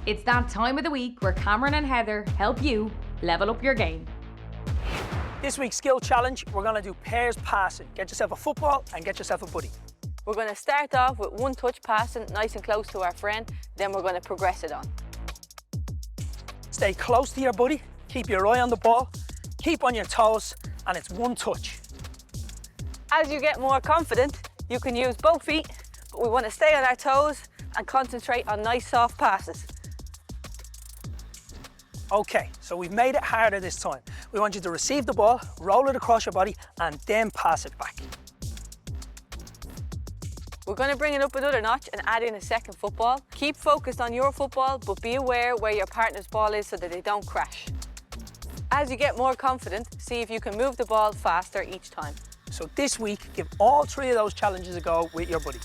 It's that time of the week where Cameron and Heather help you level up your game. This week's skill challenge, we're going to do pairs passing. Get yourself a football and get yourself a buddy. We're going to start off with one touch passing, nice and close to our friend, then we're going to progress it on. Stay close to your buddy, keep your eye on the ball, keep on your toes, and it's one touch. As you get more confident, you can use both feet, but we want to stay on our toes and concentrate on nice soft passes. Okay, so we've made it harder this time. We want you to receive the ball, roll it across your body, and then pass it back. We're going to bring it up another notch and add in a second football. Keep focused on your football, but be aware where your partner's ball is so that they don't crash. As you get more confident, see if you can move the ball faster each time. So this week, give all three of those challenges a go with your buddy.